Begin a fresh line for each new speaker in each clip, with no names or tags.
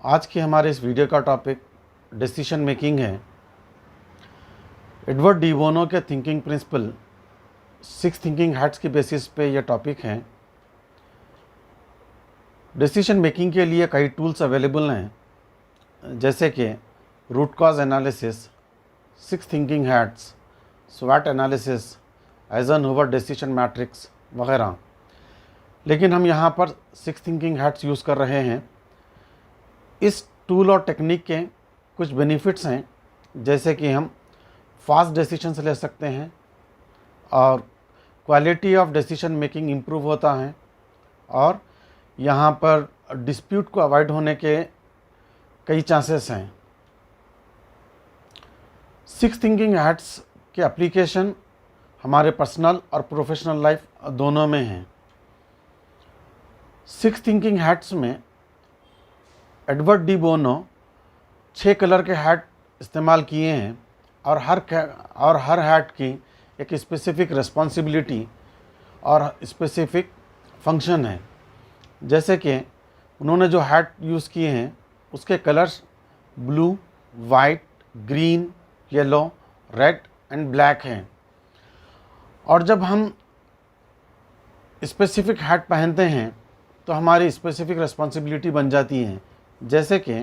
आज के हमारे इस वीडियो का टॉपिक डिसीजन मेकिंग है। एडवर्ड डी बोनो के थिंकिंग प्रिंसिपल 6 थिंकिंग हैट्स की बेसिस पे ये टॉपिक है। डिसीजन मेकिंग के लिए कई टूल्स अवेलेबल हैं, जैसे कि root cause analysis, 6 thinking hats, स्वॉट एनालिसिस, आइजनहोवर डिसीजन मैट्रिक्स वगैरह। लेकिन हम यहाँ पर 6 थिंकिंग हैट्स यूज़ कर रहे हैं। इस टूल और टेक्निक के कुछ बेनिफिट्स हैं, जैसे कि हम फास्ट डिसीजंस ले सकते हैं और quality of decision making improve होता है, और यहाँ पर डिस्प्यूट को अवॉइड होने के कई चांसेस हैं। 6 थिंकिंग हैट्स के एप्लीकेशन हमारे पर्सनल और प्रोफेशनल लाइफ दोनों में हैं। 6 थिंकिंग हैट्स में एडवर्ड डी बोनो 6 कलर के हैट इस्तेमाल किए हैं, और हर हैट की एक स्पेसिफिक रिस्पॉन्सिबिलिटी और स्पेसिफिक फंक्शन है। जैसे कि उन्होंने जो हैट यूज़ किए हैं उसके colours blue, white, green, yellow, red and black हैं। और जब हम स्पेसिफिक हैट पहनते हैं तो हमारी स्पेसिफिक रिस्पॉन्सिबिलिटी बन जाती है। जैसे कि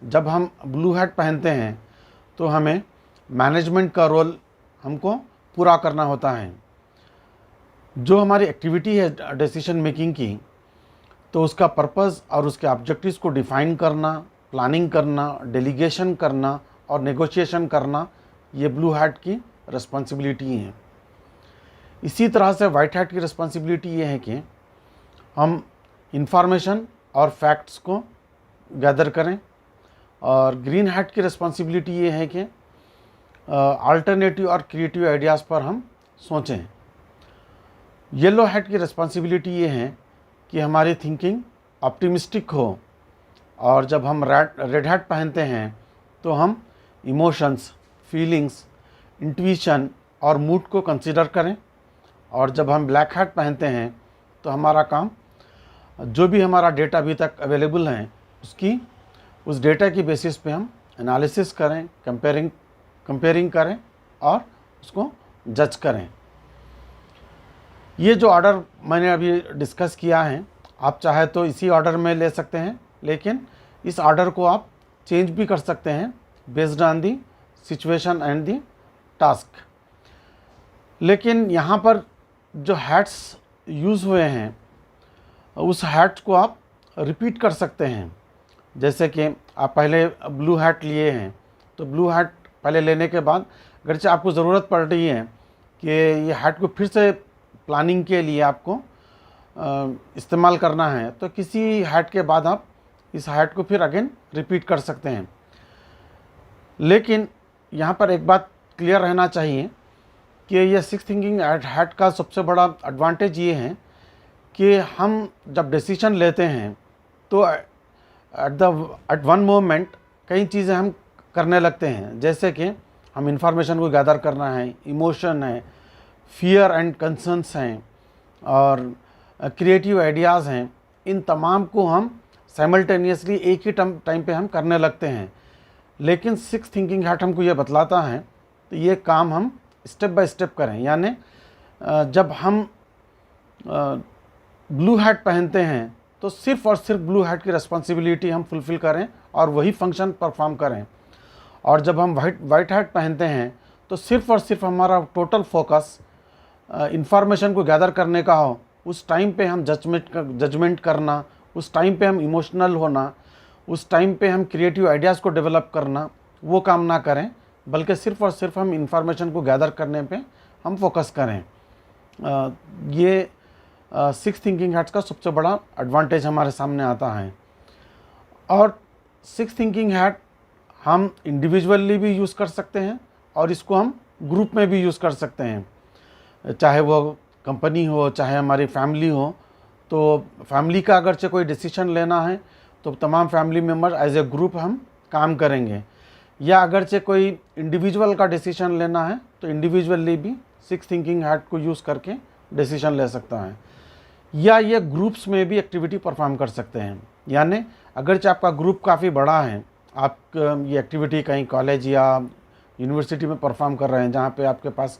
जब हम ब्लू हैट पहनते हैं तो हमें मैनेजमेंट का रोल हमको पूरा करना होता है। जो हमारी एक्टिविटी है डिसीजन मेकिंग की, तो उसका पर्पस और उसके ऑब्जेक्टिव्स को डिफाइन करना, प्लानिंग करना, डेलीगेशन करना और नेगोशिएशन करना, ये ब्लू हैट की रिस्पॉन्सिबिलिटी है। इसी तरह से वाइट हैट की रिस्पॉन्सिबिलिटी ये है कि हम इंफॉर्मेशन और फैक्ट्स को गैदर करें, और ग्रीन हैट की रिस्पॉन्सिबिलिटी ये है कि अल्टरनेटिव और क्रिएटिव आइडियाज़ पर हम सोचें। येलो हैट की रिस्पॉन्सिबिलिटी ये है कि हमारी थिंकिंग ऑप्टिमिस्टिक हो, और जब हम रेड हैट पहनते हैं तो हम इमोशंस, फीलिंग्स, इंट्यूशन और मूड को कंसीडर करें, और जब हम ब्लैक हैट पहनते हैं तो हमारा काम जो भी हमारा डेटा अभी तक अवेलेबल है उस डेटा की बेसिस पे हम एनालिसिस करें, कंपेयरिंग करें और उसको जज करें। ये जो ऑर्डर मैंने अभी डिस्कस किया है, आप चाहे तो इसी ऑर्डर में ले सकते हैं, लेकिन इस ऑर्डर को आप चेंज भी कर सकते हैं based on the situation and the task. लेकिन यहाँ पर जो हैट्स यूज़ हुए हैं उस हैट को आप रिपीट कर सकते हैं। जैसे कि आप पहले ब्लू हैट लिए हैं, तो ब्लू हैट पहले लेने के बाद अगरचे आपको ज़रूरत पड़ रही है कि ये हैट को फिर से प्लानिंग के लिए आपको इस्तेमाल करना है, तो किसी हैट के बाद आप इस हैट को फिर अगेन रिपीट कर सकते हैं। लेकिन यहाँ पर एक बात क्लियर रहना चाहिए कि ये 6 थिंकिंग हैट का सबसे बड़ा एडवांटेज ये है कि हम जब डिसीजन लेते हैं तो एट वन मोमेंट कई चीज़ें हम करने लगते हैं। जैसे कि हम इंफॉर्मेशन को गैदर करना है, इमोशन है, फियर एंड कंसर्न्स हैं, और क्रिएटिव आइडियाज़ हैं। इन तमाम को हम साइमल्टेनियसली एक ही टाइम पे हम करने लगते हैं। लेकिन 6 थिंकिंग हैट हमको ये बतलाता है तो ये काम हम स्टेप बाय स्टेप करें। यानी जब हम ब्लू हैट पहनते हैं तो सिर्फ़ और सिर्फ ब्लू हैट की रिस्पॉन्सिबिलिटी हम फुलफ़िल करें और वही फंक्शन परफॉर्म करें। और जब हम वाइट हैट पहनते हैं तो सिर्फ़ और सिर्फ हमारा टोटल फोकस इंफॉर्मेशन को गैदर करने का हो। उस टाइम पे हम जजमेंट करना, उस टाइम पे हम इमोशनल होना, उस टाइम पे हम क्रिएटिव आइडियाज़ को डेवलप करना, वो काम ना करें, बल्कि सिर्फ़ और सिर्फ हम इंफॉर्मेशन को गैदर करने पे हम फोकस करें। ये 6 थिंकिंग हैट्स का सबसे बड़ा एडवांटेज हमारे सामने आता है। और 6 थिंकिंग हैट हम इंडिविजुअली भी यूज़ कर सकते हैं और इसको हम ग्रुप में भी यूज़ कर सकते हैं। चाहे वो कंपनी हो, चाहे हमारी फैमिली हो, तो फैमिली का अगरचे कोई डिसीजन लेना है तो तमाम family member as a group हम काम करेंगे, या अगरचे कोई इंडिविजुअल का डिसीजन लेना है तो इंडिविजुअली भी 6 थिंकिंग हैट को यूज़ करके डिसीजन ले सकता है, या ये ग्रुप्स में भी एक्टिविटी परफॉर्म कर सकते हैं। यानी अगरचे आपका ग्रुप काफ़ी बड़ा है, आप ये एक्टिविटी कहीं कॉलेज या यूनिवर्सिटी में परफॉर्म कर रहे हैं जहाँ पे आपके पास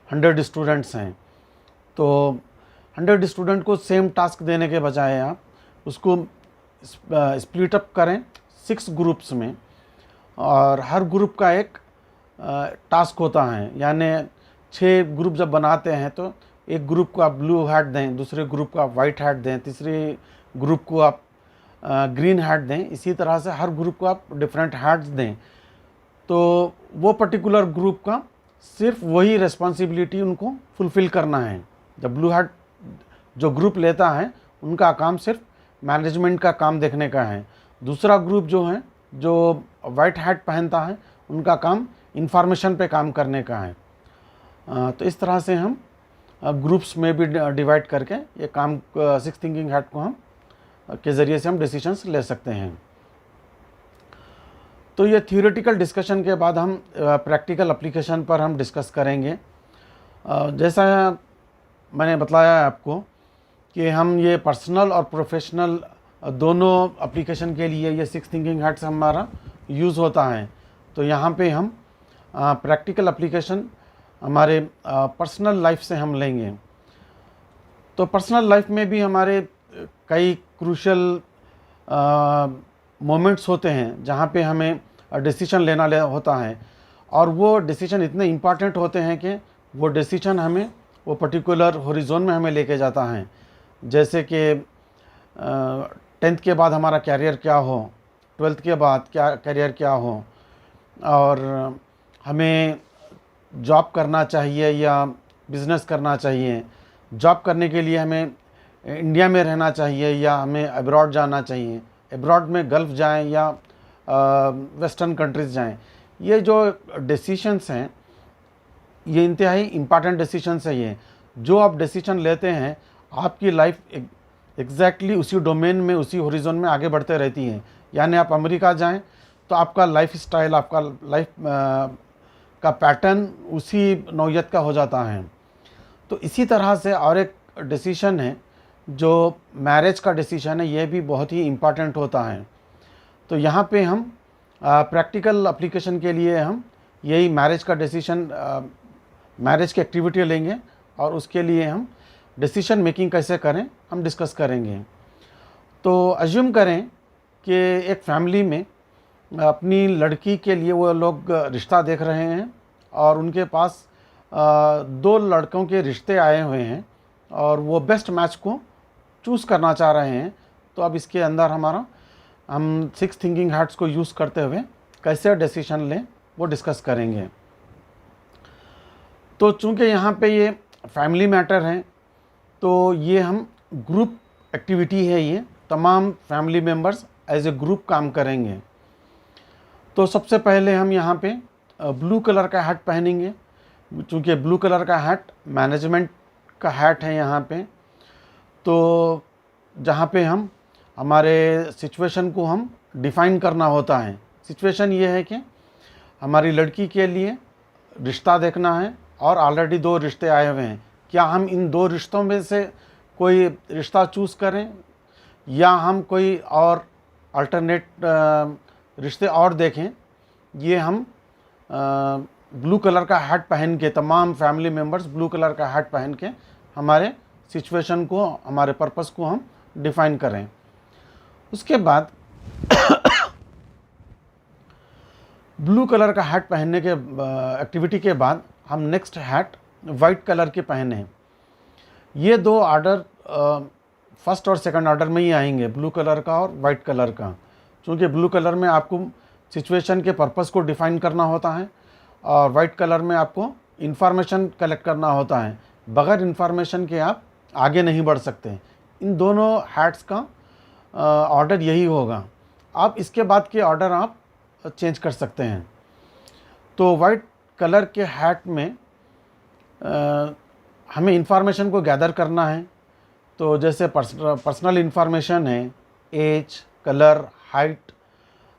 100 स्टूडेंट्स हैं, तो 100 स्टूडेंट को सेम टास्क देने के बजाय आप उसको स्प्लिट अप करें 6 ग्रुप्स में, और हर ग्रुप का एक टास्क होता है। यानी 6 ग्रुप जब बनाते हैं तो एक ग्रुप को आप ब्लू हैट दें, दूसरे ग्रुप को आप वाइट हैट दें, तीसरे ग्रुप को आप ग्रीन हैट दें। इसी तरह से हर ग्रुप को आप डिफरेंट हैट्स दें, तो वो पर्टिकुलर ग्रुप का सिर्फ वही रिस्पॉन्सिबिलिटी उनको फुलफ़िल करना है। जब ब्लू हैट जो ग्रुप लेता है उनका काम सिर्फ मैनेजमेंट का काम देखने का है। दूसरा ग्रुप जो है, जो वाइट हैट पहनता है, उनका काम इंफॉर्मेशन पे काम करने का है। तो इस तरह से हम ग्रुप्स में भी डिवाइड करके ये काम 6 थिंकिंग हैट को हम के ज़रिए से हम डिसीजंस ले सकते हैं। तो ये थियोरेटिकल डिस्कशन के बाद हम प्रैक्टिकल एप्लीकेशन पर हम डिस्कस करेंगे। जैसा मैंने बताया आपको कि हम ये पर्सनल और प्रोफेशनल दोनों एप्लीकेशन के लिए ये 6 थिंकिंग हैट्स हमारा यूज़ होता है। तो यहाँ पे हम प्रैक्टिकल एप्लीकेशन हमारे पर्सनल लाइफ से हम लेंगे। तो पर्सनल लाइफ में भी हमारे कई क्रूशल मोमेंट्स होते हैं जहाँ पे हमें डिसीजन लेना होता है, और वो डिसीजन इतने इम्पॉर्टेंट होते हैं कि वो डिसीजन हमें वो पर्टिकुलर हॉरिजॉन में हमें लेके जाता है। जैसे कि 10th के बाद हमारा कैरियर क्या हो, 12th के बाद क्या कैरियर क्या हो, और हमें जॉब करना चाहिए या बिज़नेस करना चाहिए। जॉब करने के लिए हमें इंडिया में रहना चाहिए या हमें अब्रॉड जाना चाहिए, अब्रॉड में गल्फ़ जाएं या वेस्टर्न कंट्रीज़ जाएं। ये जो डिसीशंस हैं ये इंतहाई इम्पॉर्टेंट डिसीशंस है। ये जो आप डिसीजन लेते हैं आपकी लाइफ एग्जैक्टली उसी डोमेन में, उसी हॉरिजॉन में आगे बढ़ते रहती है। यानी आप अमेरिका जाएं तो आपका लाइफ स्टाइल, आपका लाइफ का पैटर्न उसी नौयत का हो जाता है। तो इसी तरह से और एक डिसीशन है जो मैरिज का डिसीजन है, ये भी बहुत ही इम्पॉर्टेंट होता है। तो यहाँ पे हम प्रैक्टिकल एप्लीकेशन के लिए हम यही मैरिज का डिसीजन, मैरिज की एक्टिविटी लेंगे और उसके लिए हम डिसीजन मेकिंग कैसे करें हम डिस्कस करेंगे। तो अज्यूम करें कि एक फैमिली में अपनी लड़की के लिए वो लोग रिश्ता देख रहे हैं और उनके पास 2 लड़कों के रिश्ते आए हुए हैं और वो बेस्ट मैच को चूज़ करना चाह रहे हैं। तो अब इसके अंदर हम 6 थिंकिंग हैट्स को यूज़ करते हुए कैसे डिसीजन लें वो डिस्कस करेंगे। तो चूँकि यहाँ पे ये फैमिली मैटर है तो ये हम ग्रुप एक्टिविटी है, ये तमाम family members as a group काम करेंगे। तो सबसे पहले हम यहाँ पे ब्लू कलर का हैट पहनेंगे, चूँकि ब्लू कलर का हैट मैनेजमेंट का हैट है यहाँ पे। तो जहाँ पे हम हमारे सिचुएशन को हम डिफ़ाइन करना होता है। सिचुएशन ये है कि हमारी लड़की के लिए रिश्ता देखना है और ऑलरेडी 2 रिश्ते आए हुए हैं। क्या हम इन 2 रिश्तों में से कोई रिश्ता चूज़ करें या हम कोई और अल्टरनेट रिश्ते और देखें? ये हम ब्लू कलर का हैट पहन के, तमाम फैमिली मेम्बर्स ब्लू कलर का हैट पहन के हमारे सिचुएशन को, हमारे पर्पस को हम डिफ़ाइन करें। उसके बाद ब्लू कलर का हैट पहनने के एक्टिविटी के बाद हम नेक्स्ट हैट वाइट कलर के पहने। ये 2 ऑर्डर फर्स्ट और सेकंड ऑर्डर में ही आएंगे, ब्लू कलर का और वाइट कलर का। क्योंकि ब्लू कलर में आपको सिचुएशन के पर्पस को डिफ़ाइन करना होता है और वाइट कलर में आपको इन्फॉर्मेशन कलेक्ट करना होता है। बग़ैर इन्फॉर्मेशन के आप आगे नहीं बढ़ सकते। इन दोनों हैट्स का ऑर्डर यही होगा। आप इसके बाद के ऑर्डर आप चेंज कर सकते हैं। तो वाइट कलर के हैट में हमें इन्फॉर्मेशन को गैदर करना है। तो जैसे पर्सनल इन्फॉर्मेशन है, एज, कलर, हाइट,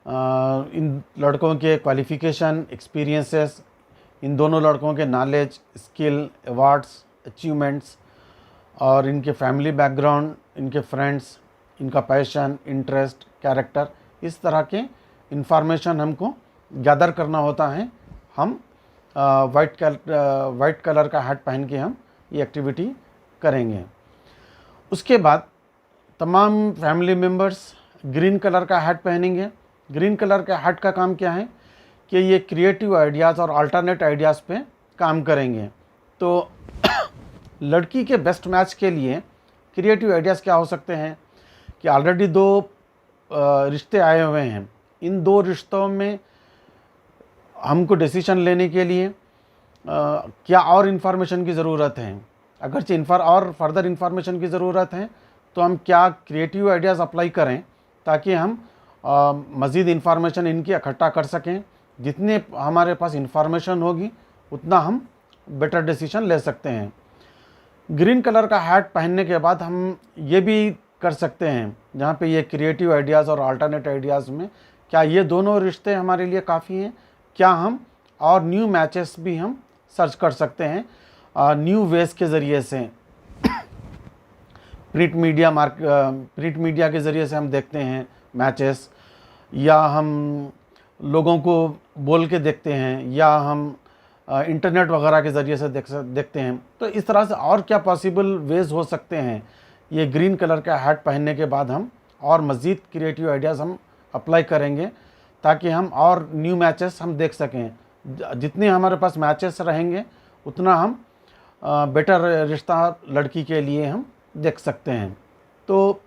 इन लड़कों के क्वालिफ़िकेशन, एक्सपीरियंसेस, इन दोनों लड़कों के नॉलेज, स्किल, अवार्ड्स, अचीवमेंट्स और इनके फैमिली बैकग्राउंड, इनके फ्रेंड्स, इनका पैशन, इंटरेस्ट, कैरेक्टर, इस तरह के इंफॉर्मेशन हमको गैदर करना होता है। हम वाइट कलर का हैट पहन के हम ये एक्टिविटी करेंगे। उसके बाद तमाम फैमिली मेम्बर्स ग्रीन कलर का हैट पहनेंगे। ग्रीन कलर का हैट का काम क्या है कि ये क्रिएटिव आइडियाज़ और अल्टरनेट आइडियाज़ पे काम करेंगे। तो लड़की के बेस्ट मैच के लिए क्रिएटिव आइडियाज़ क्या हो सकते हैं कि ऑलरेडी 2 रिश्ते आए हुए हैं। इन 2 रिश्तों में हमको डिसीजन लेने के लिए क्या और इन्फॉर्मेशन की ज़रूरत है। अगरचे और फर्दर इन्फॉर्मेशन की ज़रूरत है तो हम क्या क्रिएटिव आइडियाज़ अप्लाई करें ताकि हम मज़ीद इन्फॉर्मेशन इनकी इकट्ठा कर सकें। जितने हमारे पास इन्फॉर्मेशन होगी उतना हम बेटर डिसीजन ले सकते हैं। ग्रीन कलर का हैट पहनने के बाद हम ये भी कर सकते हैं, जहाँ पे ये क्रिएटिव आइडियाज़ और अल्टरनेट आइडियाज़ में क्या ये दोनों रिश्ते हमारे लिए काफ़ी हैं, क्या हम और न्यू मैचेस भी हम सर्च कर सकते हैं न्यू वेज के ज़रिए से। प्रिंट मीडिया के ज़रिए से हम देखते हैं मैचेस, या हम लोगों को बोल के देखते हैं, या हम इंटरनेट वगैरह के ज़रिए से देखते हैं। तो इस तरह से और क्या पॉसिबल वेज हो सकते हैं ये ग्रीन कलर का हैट पहनने के बाद हम और मज़ीद क्रिएटिव आइडियाज़ हम अप्लाई करेंगे ताकि हम और न्यू मैचेस हम देख सकें। जितने हमारे पास मैचेस रहेंगे उतना हम बेटर रिश्ता लड़की के लिए हम देख सकते हैं। तो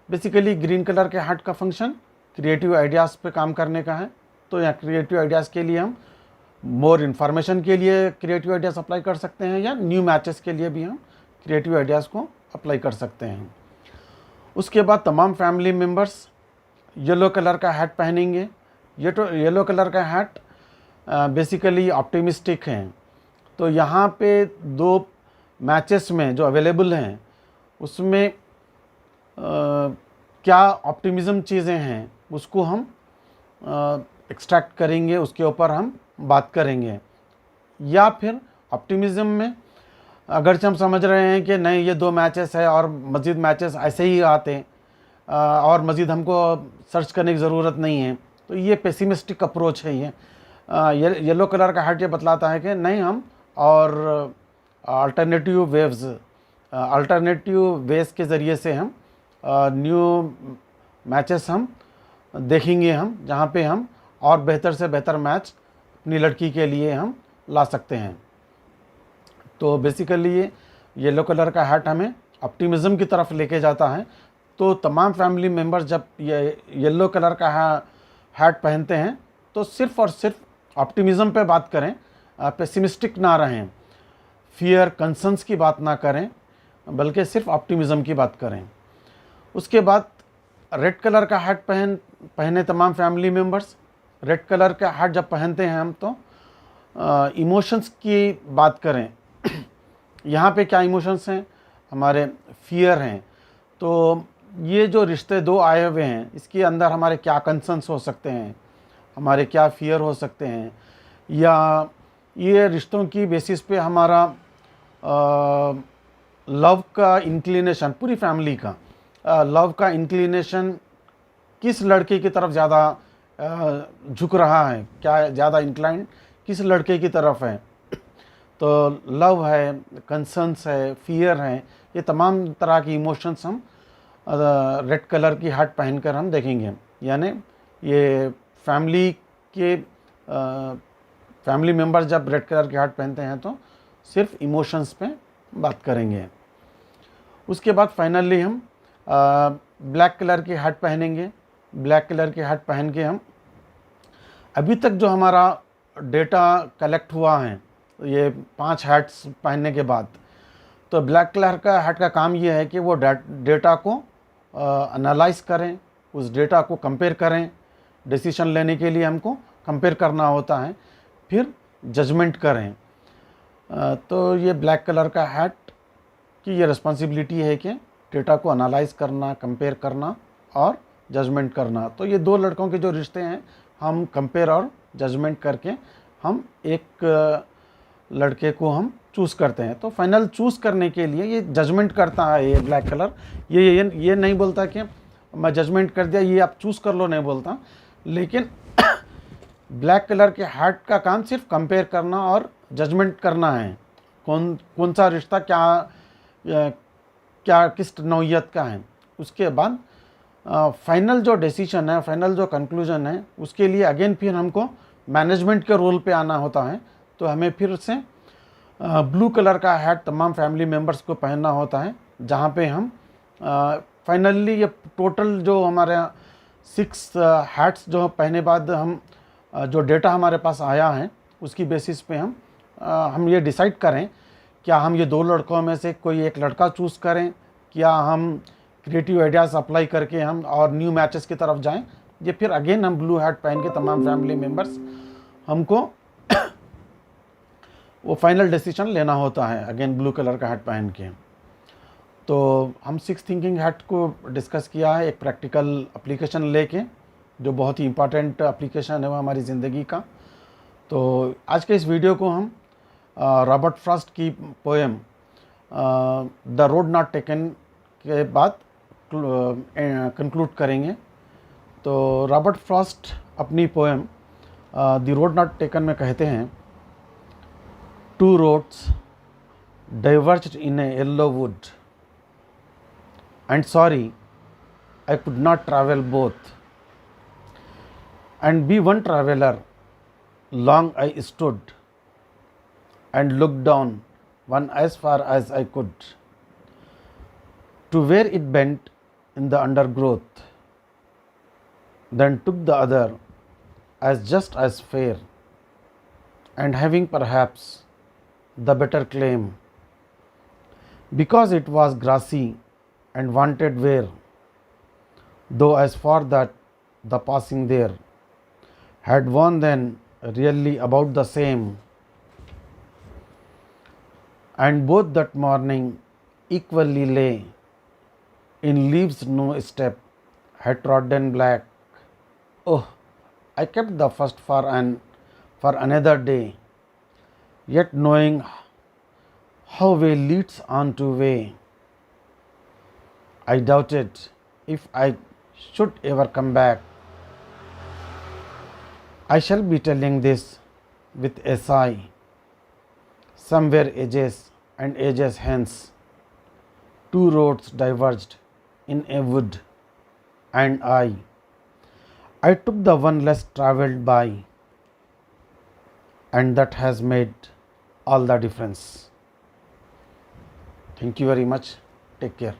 बेसिकली ग्रीन कलर के हैट का फंक्शन क्रिएटिव आइडियाज़ पे काम करने का है। तो यहाँ क्रिएटिव आइडियाज़ के लिए हम मोर इन्फॉर्मेशन के लिए क्रिएटिव आइडियाज़ अप्लाई कर सकते हैं, या न्यू मैचेस के लिए भी हम क्रिएटिव आइडियाज़ को अप्लाई कर सकते हैं। उसके बाद तमाम फैमिली मेम्बर्स येलो कलर का हैट पहनेंगे। ये तो येलो कलर का हैट बेसिकली ऑप्टिमिस्टिक हैं। तो यहाँ पे 2 मैचेस में जो अवेलेबल हैं उसमें क्या ऑप्टिमिज़म चीज़ें हैं उसको हम एक्सट्रैक्ट करेंगे, उसके ऊपर हम बात करेंगे। या फिर ऑप्टिमिज़म में अगरचे हम समझ रहे हैं कि नहीं ये 2 मैचेस है और मज़ीद मैचेस ऐसे ही आते हैं और मज़ीद हमको सर्च करने की ज़रूरत नहीं है, तो ये पेसिमिस्टिक अप्रोच है। ये येलो कलर का हैट ये बतलाता है कि नहीं, हम और अल्टरनेटिव वेज के ज़रिए से हम न्यू मैचेस हम देखेंगे, हम जहाँ पे हम और बेहतर से बेहतर मैच अपनी लड़की के लिए हम ला सकते हैं। तो बेसिकली ये येलो कलर का हैट हमें ऑप्टिमिज़म की तरफ लेके जाता है। तो तमाम फैमिली मेम्बर्स जब ये येलो कलर का हैट पहनते हैं तो सिर्फ़ और सिर्फ ऑप्टिमिज़म पे बात करें, पेसिमिस्टिक ना रहें, फियर कंसर्न्स की बात ना करें, बल्कि सिर्फ ऑप्टिमिज़म की बात करें। उसके बाद रेड कलर का हैट पहने तमाम फैमिली मेम्बर्स। रेड कलर का हैट जब पहनते हैं हम तो इमोशंस की बात करें। यहाँ पे क्या इमोशंस हैं, हमारे फियर हैं। तो ये जो रिश्ते 2 आए हुए हैं इसके अंदर हमारे क्या कंसर्न्स हो सकते हैं, हमारे क्या फियर हो सकते हैं, या ये रिश्तों की बेसिस पे हमारा लव का इंक्लिनेशन, पूरी फैमिली का लव का इंक्लिनेशन किस लड़के की तरफ ज़्यादा झुक रहा है, क्या ज़्यादा इंक्लाइंड किस लड़के की तरफ है। तो लव है, कंसर्न्स है, फियर है, ये तमाम तरह की इमोशंस हम रेड कलर की हैट पहनकर हम देखेंगे। यानी ये फैमिली मेम्बर्स जब रेड कलर की हैट पहनते हैं तो सिर्फ इमोशंस पे बात करेंगे। उसके बाद फाइनली हम ब्लैक कलर की हैट पहनेंगे। ब्लैक कलर की हैट पहन के हम अभी तक जो हमारा डेटा कलेक्ट हुआ है ये 5 हैट्स पहनने के बाद, तो ब्लैक कलर का हैट का काम ये है कि वो डेटा को एनालाइज करें, उस डेटा को कंपेयर करें। डिसीजन लेने के लिए हमको कंपेयर करना होता है, फिर जजमेंट करें। तो ये ब्लैक कलर का हैट की ये रिस्पॉन्सिबिलिटी है कि डेटा को एनालाइज करना, कंपेयर करना और जजमेंट करना। तो ये 2 लड़कों के जो रिश्ते हैं हम कंपेयर और जजमेंट करके हम एक लड़के को हम चूज़ करते हैं। तो फाइनल चूज़ करने के लिए ये जजमेंट करता है ये ब्लैक कलर। ये नहीं बोलता कि मैं जजमेंट कर दिया ये आप चूज़ कर लो नहीं बोलता, लेकिन ब्लैक कलर के हैट का काम सिर्फ कंपेयर करना और जजमेंट करना है, कौन सा रिश्ता क्या किस नौइयत का है। उसके बाद फाइनल जो डिसीजन है, फाइनल जो कंक्लूजन है, उसके लिए अगेन फिर हमको मैनेजमेंट के रोल पे आना होता है। तो हमें फिर से ब्लू कलर का हैट तमाम फैमिली मेम्बर्स को पहनना होता है, जहाँ पे हम फाइनली ये टोटल जो हमारे 6 हैट्स जो पहने बाद हम जो डेटा हमारे पास आया है उसकी बेसिस पे हम ये डिसाइड करें क्या हम ये 2 लड़कों में से कोई एक लड़का चूज़ करें, क्या हम क्रिएटिव आइडियाज़ अप्लाई करके हम और न्यू मैचेस की तरफ जाएं। ये फिर अगेन हम ब्लू हैट पहन के तमाम फैमिली मेम्बर्स हमको वो फाइनल डिसीजन लेना होता है अगेन ब्लू कलर का हैट पहन के। तो हम 6 थिंकिंग हैट को डिस्कस किया है एक प्रैक्टिकल एप्लीकेशन लेके, जो बहुत ही इम्पॉर्टेंट एप्लीकेशन है वो हमारी ज़िंदगी का। तो आज के इस वीडियो को हम रॉबर्ट फ्रॉस्ट की poem the road not taken के बाद कंक्लूड करेंगे। तो रॉबर्ट फ्रॉस्ट अपनी poem the road not taken में कहते हैं, 2 roads diverged in a yellow wood, and sorry I could not travel both, and be one traveler long I stood and looked down one as far as I could to where it bent in the undergrowth, then took the other as just as fair, and having perhaps the better claim, because it was grassy and wanted wear, though as for that the passing there had worn then really about the same, and both that morning equally lay in leaves no step had trodden black. Oh, I kept the first for another day, yet knowing how way leads on to way, I doubted if I should ever come back. I shall be telling this with a sigh, somewhere ages and ages hence, 2 roads diverged in a wood, and I took the one less travelled by, and that has made all the difference. Thank you very much. Take care.